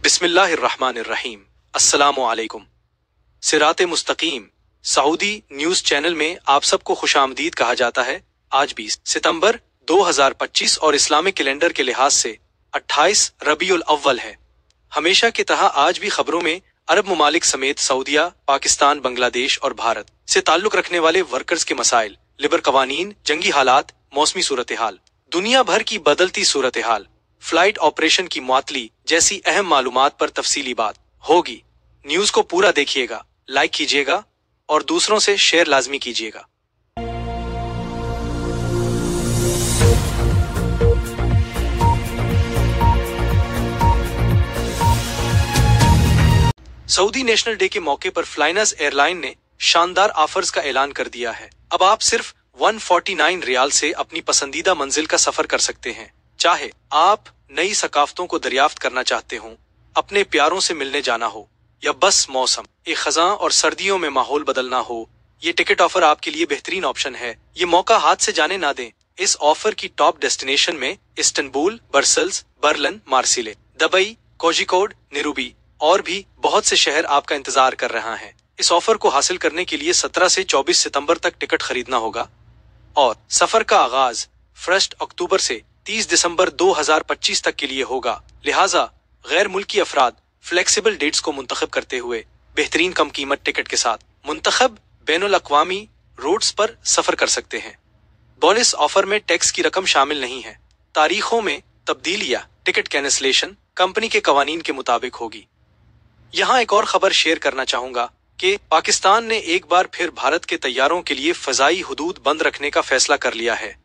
बिस्मिल्लाहिर्रहमानिर्रहीम। अस्सलामु अलैकुम। सिरात मुस्तकीम सऊदी न्यूज चैनल में आप सबको खुशामदीद कहा जाता है। आज 20 सितंबर 2025 और इस्लामिक कैलेंडर के लिहाज से 28 रबीउल अव्वल है। हमेशा की तरह आज भी खबरों में अरब ममालिक समेत सऊदिया, पाकिस्तान, बांग्लादेश और भारत से ताल्लुक रखने वाले वर्कर्स के मसाइल, लिबर कवानीन, जंगी हालात, मौसमी सूरत हाल, दुनिया भर की बदलती सूरत हाल, फ्लाइट ऑपरेशन की मुअत्तली जैसी अहम मालूमात पर तफसीली बात होगी। न्यूज को पूरा देखिएगा, लाइक कीजिएगा और दूसरों से शेयर लाजमी कीजिएगा। सऊदी नेशनल डे के मौके पर फ्लाइनस एयरलाइन ने शानदार ऑफर्स का ऐलान कर दिया है। अब आप सिर्फ 149 रियाल से अपनी पसंदीदा मंजिल का सफर कर सकते हैं। चाहे आप नई सकाफतों को दरियाफ्त करना चाहते हो, अपने प्यारों से मिलने जाना हो या बस मौसम एक खजां और सर्दियों में माहौल बदलना हो, ये टिकट ऑफर आपके लिए बेहतरीन ऑप्शन है। ये मौका हाथ से जाने ना दें। इस ऑफर की टॉप डेस्टिनेशन में Istanbul, Brussels, Berlin, Marseille, Dubai, Kozhikode, Nairobi और भी बहुत से शहर आपका इंतजार कर रहा है। इस ऑफर को हासिल करने के लिए 17 से 24 सितंबर तक टिकट खरीदना होगा और सफर का आगाज 1 अक्टूबर से 30 दिसंबर 2025 तक के लिए होगा। लिहाजा गैर मुल्की अफराद फ्लेक्सिबल डेट्स को मुंतखब करते हुए बेहतरीन कम कीमत टिकट के साथ मुंतखब बैनुल अक़वामी रूट्स पर सफर कर सकते हैं। बोनस ऑफर में टैक्स की रकम शामिल नहीं है। तारीखों में तब्दीली या टिकट कैंसलेशन कंपनी के कवानीन के मुताबिक होगी। यहाँ एक और खबर शेयर करना चाहूंगा कि पाकिस्तान ने एक बार फिर भारत के तैयारों के लिए फजाई हुदूद बंद रखने का फैसला कर लिया है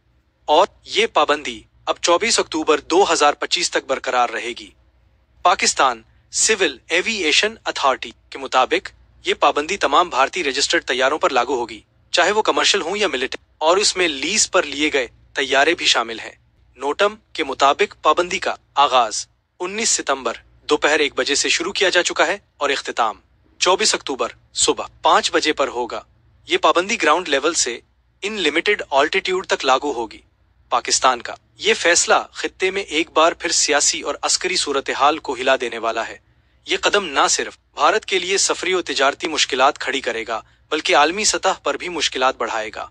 और ये पाबंदी अब 24 अक्टूबर 2025 तक बरकरार रहेगी। पाकिस्तान सिविल एविएशन अथॉरिटी के मुताबिक ये पाबंदी तमाम भारतीय रजिस्टर्ड तैयारों पर लागू होगी, चाहे वो कमर्शियल हों या मिलिट्री, और इसमें लीज पर लिए गए तैयारे भी शामिल हैं। नोटम के मुताबिक पाबंदी का आगाज 19 सितंबर दोपहर 1 बजे से शुरू किया जा चुका है और इख्तिताम 24 अक्टूबर सुबह 5 बजे पर होगा। ये पाबंदी ग्राउंड लेवल से इन लिमिटेड ऑल्टीट्यूड तक लागू होगी। पाकिस्तान का ये फैसला खित्ते में एक बार फिर सियासी और अस्करी सूरत हाल को हिला देने वाला है। ये कदम न सिर्फ भारत के लिए सफरी और तिजारती मुश्किलात खड़ी करेगा, बल्कि आलमी सतह पर भी मुश्किलात बढ़ाएगा।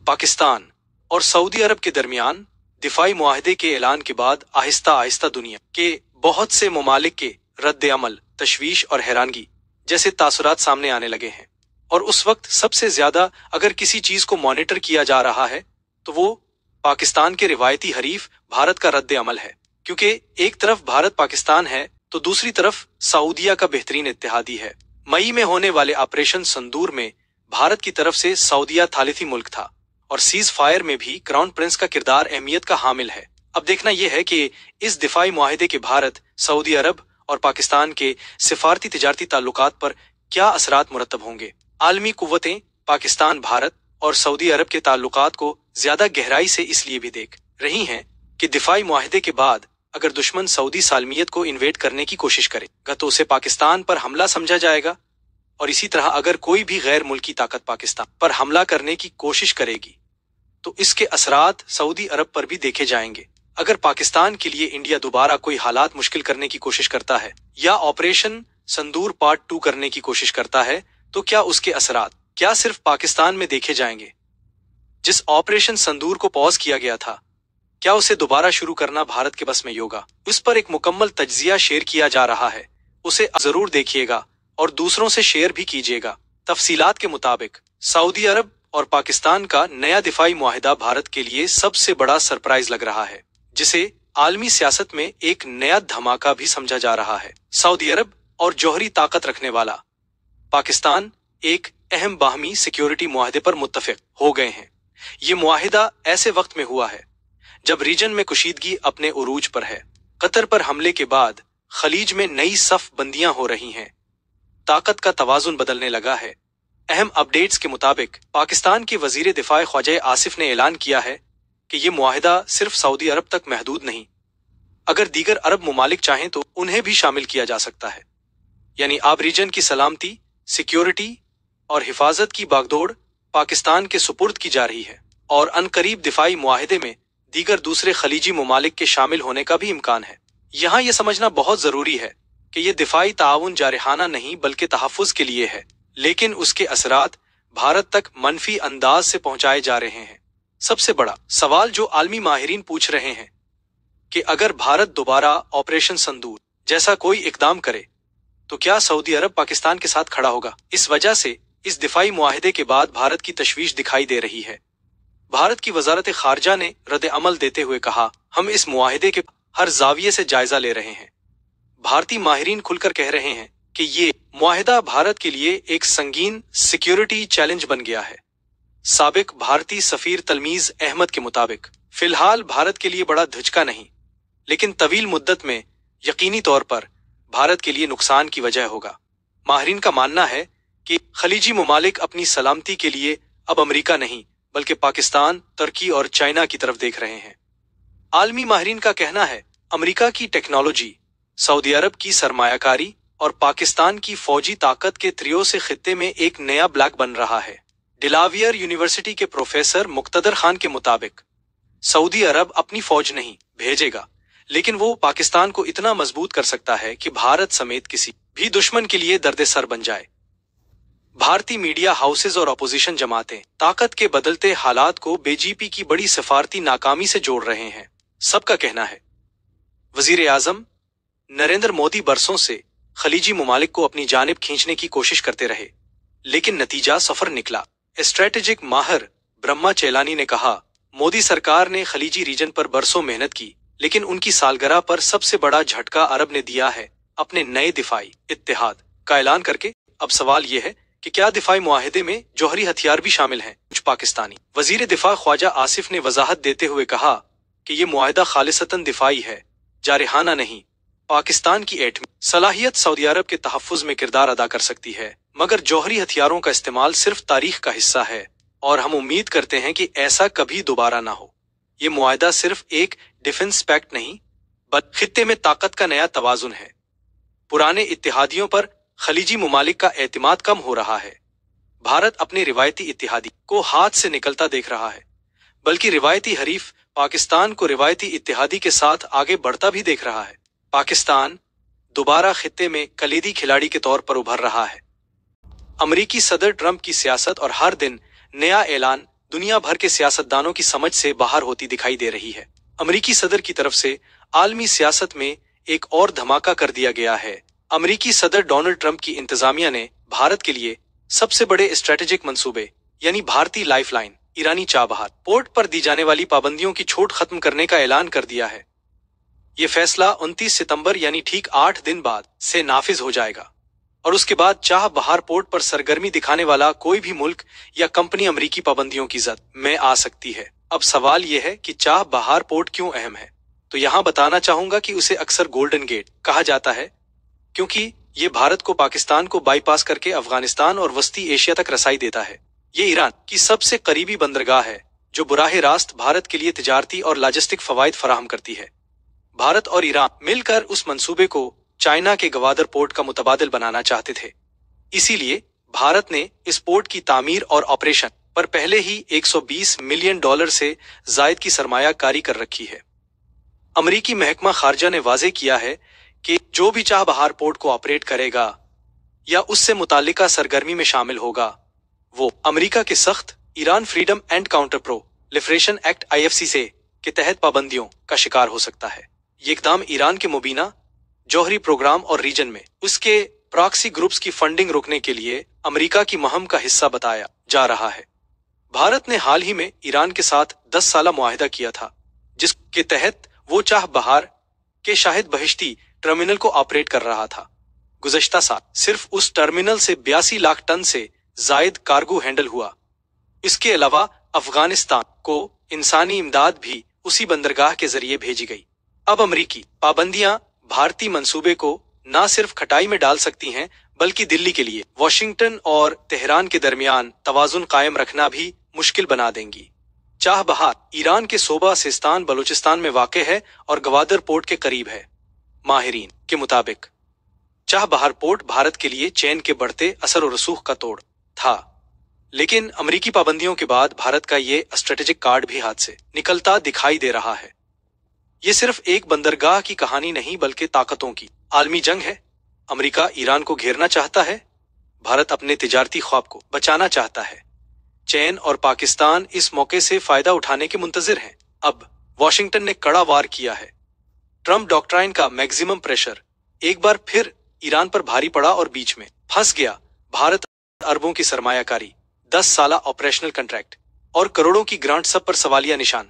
पाकिस्तान और सऊदी अरब के दरमियान दिफाई मुआहदे के ऐलान के बाद आहिस्ता आहिस्ता दुनिया के बहुत से ममालिक के रद्द अमल, तशवीश और हैरानगी जैसे तासुरात सामने आने लगे हैं। और उस वक्त सबसे ज्यादा अगर किसी चीज को मॉनिटर किया जा रहा है तो वो पाकिस्तान के रिवायती हरीफ भारत का रद्द अमल है, क्योंकि एक तरफ भारत पाकिस्तान है तो दूसरी तरफ सऊदिया का बेहतरीन इत्तेहादी है। मई में होने वाले ऑपरेशन संदूर में भारत की तरफ से सऊदिया थालिथी मुल्क था और सीज फायर में भी क्राउन प्रिंस का किरदार अहमियत का हामिल है। अब देखना यह है कि इस दिफाई मुआहिदे के भारत, सऊदी अरब और पाकिस्तान के सिफारती तिजारती ताल्लुकात पर क्या असरात मुरतब होंगे। आलमी कुव्वतें पाकिस्तान, भारत और सऊदी अरब के ताल्लुकात को ज्यादा गहराई से इसलिए भी देख रही हैं कि दिफाई मुआहिदे के बाद अगर दुश्मन सऊदी सालमियत को इन्वेड करने की कोशिश करेगा तो उसे पाकिस्तान पर हमला समझा जाएगा, और इसी तरह अगर कोई भी गैर मुल्की ताकत पाकिस्तान पर हमला करने की कोशिश करेगी तो इसके असरात सऊदी अरब पर भी देखे जाएंगे। अगर पाकिस्तान के लिए इंडिया दोबारा कोई हालात मुश्किल करने की कोशिश करता है या ऑपरेशन संदूर पार्ट 2 करने की कोशिश करता है तो क्या उसके असरात क्या सिर्फ पाकिस्तान में देखे जाएंगे? जिस ऑपरेशन संदूर को पॉज किया गया था, क्या उसे दोबारा शुरू करना भारत के बस में होगा? उस पर एक मुकम्मल तज्जिया शेयर किया जा रहा है, उसे जरूर देखिएगा और दूसरों से शेयर भी कीजिएगा। तफसीलात के मुताबिक सऊदी अरब और पाकिस्तान का नया दिफाई मुआहिदा भारत के लिए सबसे बड़ा सरप्राइज लग रहा है, जिसे आलमी सियासत में एक नया धमाका भी समझा जा रहा है। सऊदी अरब और जौहरी ताकत रखने वाला पाकिस्तान एक अहम बाहमी सिक्योरिटी मुआहिदे पर मुत्तफिक हो गए हैं। ये मुआहिदा ऐसे वक्त में हुआ है जब रीजन में कुशीदगी अपने उरूज पर है। कतर पर हमले के बाद खलीज में नई सफ बंदियां हो रही हैं, ताकत का तवाजुन बदलने लगा है। अहम अपडेट्स के मुताबिक पाकिस्तान के वजीर दिफा ख्वाजा आसिफ ने ऐलान किया है कि ये मुआहिदा सिर्फ सऊदी अरब तक महदूद नहीं, अगर दीगर अरब ममालिक चाहें तो उन्हें भी शामिल किया जा सकता है। यानी आप रीजन की सलामती, सिक्योरिटी और हिफाजत की बागडोर पाकिस्तान के सुपुर्द की जा रही है और अनकरीब दिफाई मुआहिदे में दीगर दूसरे खलीजी ममालिक के शामिल होने का भी इम्कान है। यहाँ ये समझना बहुत जरूरी है कि ये दिफाई ताउन जारहाना नहीं बल्कि तहफ़्फ़ुज़ के लिए है, लेकिन उसके असरात भारत तक मनफी अंदाज से पहुंचाए जा रहे हैं। सबसे बड़ा सवाल जो आलमी माहिरीन पूछ रहे हैं कि अगर भारत दोबारा ऑपरेशन संदूर जैसा कोई इकदाम करे तो क्या सऊदी अरब पाकिस्तान के साथ खड़ा होगा। इस वजह से इस दिफाई मुआहदे के बाद भारत की तशवीश दिखाई दे रही है। भारत की वजारत खारजा ने रद्द अमल देते हुए कहा, हम इस मुआहदे के हर जाविये से जायजा ले रहे हैं। भारतीय माहिरीन खुलकर कह रहे हैं कि ये मुआहदा भारत के लिए एक संगीन सिक्योरिटी चैलेंज बन गया है। साबिक भारतीय सफीर तलमीज अहमद के मुताबिक फिलहाल भारत के लिए बड़ा धचका नहीं, लेकिन तवील मुद्दत में यकीनी तौर पर भारत के लिए नुकसान की वजह होगा। माहिरीन का मानना है कि खलीजी ममालिक अपनी सलामती के लिए अब अमेरिका नहीं बल्कि पाकिस्तान, तुर्की और चाइना की तरफ देख रहे हैं। आलमी माहिरीन का कहना है अमेरिका की टेक्नोलॉजी, सऊदी अरब की सरमायाकारी और पाकिस्तान की फौजी ताकत के त्रियो से खित्ते में एक नया ब्लॉक बन रहा है। डिलावियर यूनिवर्सिटी के प्रोफेसर मुक्तदर खान के मुताबिक सऊदी अरब अपनी फौज नहीं भेजेगा, लेकिन वो पाकिस्तान को इतना मजबूत कर सकता है कि भारत समेत किसी भी दुश्मन के लिए दर्द-ए-सर बन जाए। भारतीय मीडिया हाउसेज और अपोजिशन जमातें ताकत के बदलते हालात को बीजेपी की बड़ी सफारती नाकामी से जोड़ रहे हैं। सबका कहना है वजीर आजम नरेंद्र मोदी बरसों से खलीजी ममालिक को अपनी जानिब खींचने की कोशिश करते रहे, लेकिन नतीजा सफर निकला। स्ट्रेटेजिक माहिर ब्रह्मा चेलानी ने कहा, मोदी सरकार ने खलीजी रीजन पर बरसों मेहनत की, लेकिन उनकी सालगिरह पर सबसे बड़ा झटका अरब ने दिया है अपने नए दिफाई इत्तेहाद का ऐलान करके। अब सवाल यह है कि क्या दिफाई मुआहदे में जौहरी हथियार भी शामिल हैं। कुछ पाकिस्तानी वजीर दिफा ख्वाजा आसिफ ने वजाहत देते हुए कहा कि ये मुआहदा खालिसतन दिफाई है, जारहाना नहीं। पाकिस्तान की एटमी सलाहियत सऊदी अरब के तहफ़्फ़ुज़ में किरदार अदा कर सकती है, मगर जौहरी हथियारों का इस्तेमाल सिर्फ तारीख का हिस्सा है और हम उम्मीद करते हैं कि ऐसा कभी दोबारा ना हो। ये मुआहदा सिर्फ एक डिफेंस पैक्ट नहीं बल्कि खित्ते में ताकत का नया तवाजुन है। पुराने इत्तेहादियों पर खलीजी ममालिक का एतमाद कम हो रहा है। भारत अपने रिवायती इत्तेहादी को हाथ से निकलता देख रहा है, बल्कि रिवायती हरीफ पाकिस्तान को रिवायती इत्तेहादी के साथ आगे बढ़ता भी देख रहा है। पाकिस्तान दोबारा खित्ते में कलीदी खिलाड़ी के तौर पर उभर रहा है। अमरीकी सदर ट्रंप की सियासत और हर दिन नया ऐलान दुनिया भर के सियासतदानों की समझ से बाहर होती दिखाई दे रही है। अमरीकी सदर की तरफ से आलमी सियासत में एक और धमाका कर दिया गया है। अमरीकी सदर डोनाल्ड ट्रंप की इंतजामिया ने भारत के लिए सबसे बड़े स्ट्रेटेजिक मंसूबे यानी भारतीय लाइफलाइन ईरानी चाबहार पोर्ट पर दी जाने वाली पाबंदियों की छूट खत्म करने का ऐलान कर दिया है। ये फैसला 29 सितंबर यानी ठीक 8 दिन बाद से नाफिज हो जाएगा और उसके बाद चाबहार पोर्ट पर सरगर्मी दिखाने वाला कोई भी मुल्क या कंपनी अमरीकी पाबंदियों की जद में आ सकती है। अब सवाल यह है कि चाबहार पोर्ट क्यों अहम है, तो यहाँ बताना चाहूंगा कि उसे अक्सर गोल्डन गेट कहा जाता है क्योंकि ये भारत को पाकिस्तान को बाईपास करके अफगानिस्तान और वस्ती एशिया तक रसाई देता है। ये ईरान की सबसे करीबी बंदरगाह है जो बुराह रास्त भारत के लिए तिजारती और लॉजिस्टिक फवायद फराहम करती है। भारत और ईरान मिलकर उस मंसूबे को चाइना के गवादर पोर्ट का मुतबादिल बनाना चाहते थे। इसीलिए भारत ने इस पोर्ट की तामीर और ऑपरेशन पर पहले ही $120 मिलियन से जायद की सरमायाकारी कर रखी है। अमरीकी महकमा खारजा ने वाजे किया है कि जो भी चाबहार पोर्ट को ऑपरेट करेगा या उससे मुताल्लिका सरगर्मी में शामिल होगा, वो अमेरिका के सख्त Iran freedom and counter proliferation act IFC से के तहत पाबंदियों का शिकार हो सकता है। ये इकदाम ईरान के मुबीना जौहरी प्रोग्राम और रीजन में उसके प्रॉक्सी ग्रुप्स की फंडिंग रोकने के लिए अमेरिका की मुहिम का हिस्सा बताया जा रहा है। भारत ने हाल ही में ईरान के साथ 10 साला मुआहिदा किया था, जिसके तहत वो चाबहार के शाहिद बहिश्ती टर्मिनल को ऑपरेट कर रहा था। गुज़श्ता साल सिर्फ उस टर्मिनल से 82 लाख टन से जायद कार्गो हैंडल हुआ। इसके अलावा अफगानिस्तान को इंसानी इमदाद भी उसी बंदरगाह के जरिए भेजी गई। अब अमरीकी पाबंदियां भारतीय मंसूबे को न सिर्फ खटाई में डाल सकती हैं, बल्कि दिल्ली के लिए वॉशिंगटन और तेहरान के दरमियान तवाजुन कायम रखना भी मुश्किल बना देंगी। चाबहार ईरान के सोबा सिस्तान बलूचिस्तान में वाक़ है और गवादर पोर्ट के करीब है। माहिरीन के मुताबिक चाबहार पोर्ट भारत के लिए चैन के बढ़ते असर और रसूख का तोड़ था, लेकिन अमरीकी पाबंदियों के बाद भारत का ये स्ट्रेटेजिक कार्ड भी हाथ से निकलता दिखाई दे रहा है। ये सिर्फ एक बंदरगाह की कहानी नहीं बल्कि ताकतों की आलमी जंग है। अमेरिका ईरान को घेरना चाहता है, भारत अपने तिजारती ख्वाब को बचाना चाहता है। चीन और पाकिस्तान इस मौके से फायदा उठाने के मुंतजिर हैं। अब वॉशिंगटन ने कड़ा वार किया है। ट्रंप डॉक्ट्राइन का मैक्सिमम प्रेशर एक बार फिर ईरान पर भारी पड़ा और बीच में फंस गया। भारत अरबों की सरमायाकारी, 10 साला ऑपरेशनल कॉन्ट्रैक्ट और करोड़ों की ग्रांट, सब पर सवालिया निशान।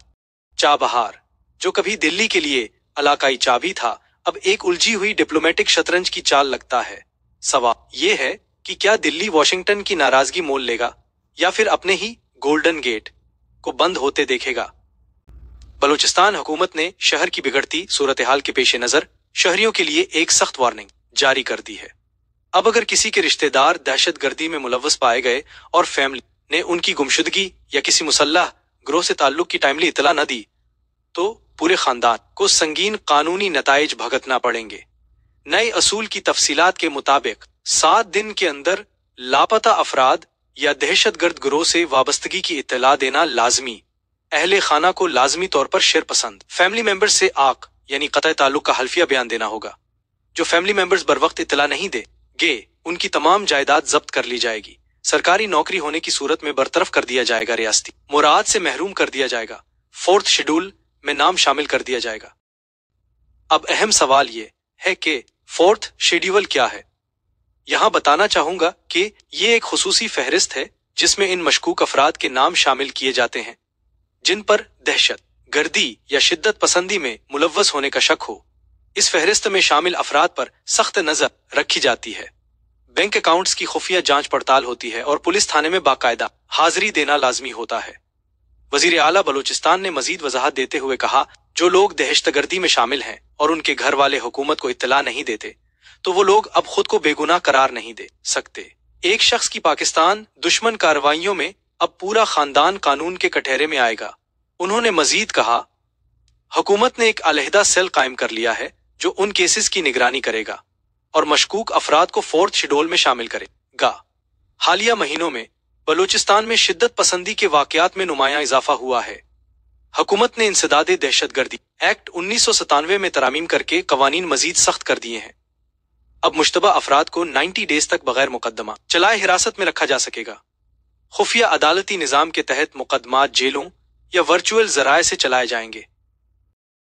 चाबहार, जो कभी दिल्ली के लिए इलाकाई चाबी था, अब एक उलझी हुई डिप्लोमेटिक शतरंज की चाल लगता है। सवाल ये है कि क्या दिल्ली वॉशिंगटन की नाराजगी मोल लेगा या फिर अपने ही गोल्डन गेट को बंद होते देखेगा। बलूचिस्तान हुकूमत ने शहर की बिगड़ती सूरत हाल के पेश नजर शहरियों के लिए एक सख्त वार्निंग जारी कर दी है। अब अगर किसी के रिश्तेदार दहशतगर्दी में मुलव्वस पाए गए और फैमिली ने उनकी गुमशुदगी या किसी मुसल्लह ग्रोह से ताल्लुक की टाइमली इतला न दी, तो पूरे खानदान को संगीन कानूनी नताइज भुगतना पड़ेंगे। नए असूल की तफसीलात के मुताबिक 7 दिन के अंदर लापता अफराद या दहशतगर्द ग्रोह से वाबस्तगी की इत्तला देना लाजमी। अहले खाना को लाजमी तौर पर शेरपसंद फैमिली मेंबर्स से आक यानी कतई ताल्लुक का हल्फिया बयान देना होगा। जो फैमिली मेंबर्स बर वक्त इत्तला नहीं देंगे, उनकी तमाम जायदाद जब्त कर ली जाएगी। सरकारी नौकरी होने की सूरत में बरतरफ कर दिया जाएगा। रियासती मुराद से महरूम कर दिया जाएगा। 4th शेड्यूल में नाम शामिल कर दिया जाएगा। अब अहम सवाल ये है कि 4th शेड्यूल क्या है। यहां बताना चाहूंगा कि ये एक खुसूसी फहरिस्त है जिसमें इन मशकूक अफराद के नाम शामिल किए जाते हैं जिन पर दहशत गर्दी या शिद्दत पसंदी में मुलव्वस होने का शक हो। इस फहरिस्त में शामिल अफराद पर सख्त नजर रखी जाती है। बैंक अकाउंट्स की खुफिया जांच पड़ताल होती है और पुलिस थाने में बाकायदा हाजिरी देना लाजमी होता है। वजीर आला बलूचिस्तान ने मजीद वजाहत देते हुए कहा, जो लोग दहशतगर्दी में शामिल हैं और उनके घर वाले हुकूमत को इत्तला नहीं देते, तो वो लोग अब खुद को बेगुनाह करार नहीं दे सकते। एक शख्स की पाकिस्तान दुश्मन कार्रवाइयों में अब पूरा खानदान कानून के कटहरे में आएगा। उन्होंने मजीद कहा, हुकूमत ने एक अलहदा सेल कायम कर लिया है जो उन केसेस की निगरानी करेगा और मशकूक अफराद को 4th शेड्यूल में शामिल करेगा। हालिया महीनों में बलूचिस्तान में शिद्दत पसंदी के वाकयात में नुमायां इजाफा हुआ है। हुकूमत ने इंसदादे दहशतगर्दी एक्ट 1997 में तरामीम करके कवानीन मजीद सख्त कर दिए हैं। अब मुश्तबा अफराद को 90 डेज तक बगैर मुकदमा चलाए हिरासत में रखा जा सकेगा। खुफिया अदालती निजाम के तहत मुकदमात जेलों या वर्चुअल जराए से चलाए जाएंगे।